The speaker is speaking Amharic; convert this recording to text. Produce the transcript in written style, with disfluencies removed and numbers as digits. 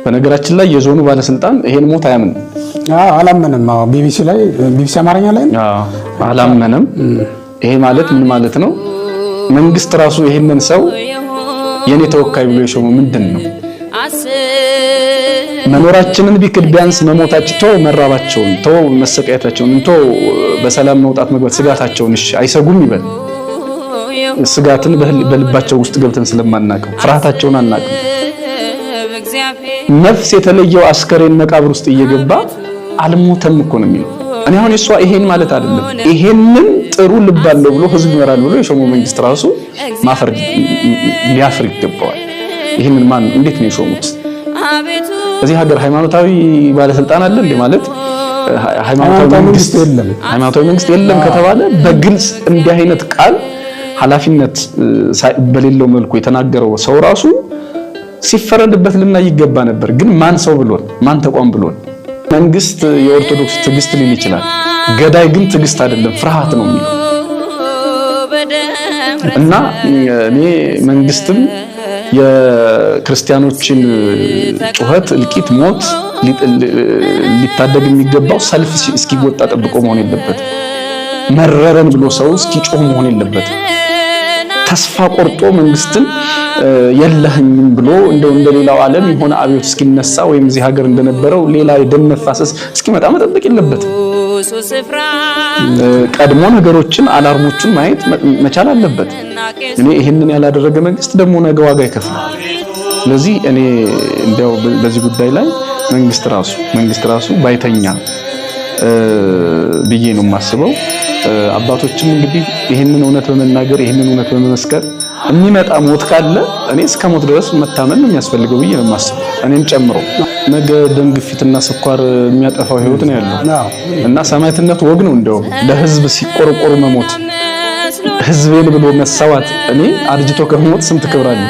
በነገራችን ላይ የዞኑ ባለስልጣን ይሄን ሞት አያምንም። አላመነም። ቢቢሲ አማርኛ ላይ አላመነም። ይሄ ማለት ምን ማለት ነው? መንግስት ራሱ ይሄንን ሰው የኔ ተወካይ ብሎ የሾመው ምንድነው? መኖራችንን ቢክድ ቢያንስ መሞታቸው መራባቸውን ተው መሰቃየታቸውን እንተው በሰላም መውጣት መግባት ስጋታቸውን እሺ አይሰጉም ይበል። ስጋትን በልባቸው ውስጥ ገብተን ስለማናቀው ፍርሃታቸውን አናቀው። ነፍስ የተለየው አስከሬን መቃብር ውስጥ እየገባ አልሞተም እኮ ነው የሚለው። እኔ አሁን እሷ ይሄን ማለት አይደለም። ይሄንን ጥሩ ልብ አለው ብሎ ህዝብ ይመራል ብሎ የሾመው መንግስት ራሱ ማፈር ሊያፍር ይገባዋል። ይሄንን ማን እንዴት ነው የሾሙት? እዚህ ሀገር ሃይማኖታዊ ባለስልጣን አለ እንዴ? ማለት ሃይማኖታዊ መንግስት የለም ከተባለ በግልጽ እንዲህ አይነት ቃል ኃላፊነት በሌለው መልኩ የተናገረው ሰው ራሱ ሲፈረድበት ልናይ ይገባ ነበር። ግን ማን ሰው ብሎን ማን ተቋም ብሎን? መንግስት የኦርቶዶክስ ትዕግስት ሊል ይችላል። ገዳይ ግን ትዕግስት አይደለም ፍርሃት ነው የሚለው እና እኔ መንግስትም የክርስቲያኖችን ጩኸት፣ እልቂት፣ ሞት ሊታደግ የሚገባው ሰልፍ እስኪወጣ ጠብቆ መሆን የለበትም። መረረን ብሎ ሰው እስኪጮህ መሆን የለበትም። ተስፋ ቆርጦ መንግስትን የለህኝም ብሎ እንደሌላው ዓለም የሆነ አብዮት እስኪነሳ ወይም እዚህ ሀገር እንደነበረው ሌላ የደም መፋሰስ እስኪመጣ መጠበቅ የለበትም። ቀድሞ ነገሮችን አላርሞችን ማየት መቻል አለበት። እኔ ይሄንን ያላደረገ መንግስት ደግሞ ነገ ዋጋ ይከፍላል። ስለዚህ እኔ እንደው በዚህ ጉዳይ ላይ መንግስት ራሱ ባይተኛ ብዬ ነው የማስበው። አባቶችም እንግዲህ ይሄንን እውነት በመናገር ይሄንን እውነት በመመስከር የሚመጣ ሞት ካለ እኔ እስከ ሞት ድረስ መታመን ነው የሚያስፈልገው ብዬ ነው የማስበው። እኔም ጨምሮ ነገ ደም ግፊትና ስኳር የሚያጠፋው ህይወት ነው ያለው እና ሰማዕትነት ወግ ነው። እንደው ለህዝብ ሲቆረቆሩ መሞት፣ ህዝቤን ብሎ መሰዋት እኔ አርጅቶ ከሞት ስንት ክብር አለ።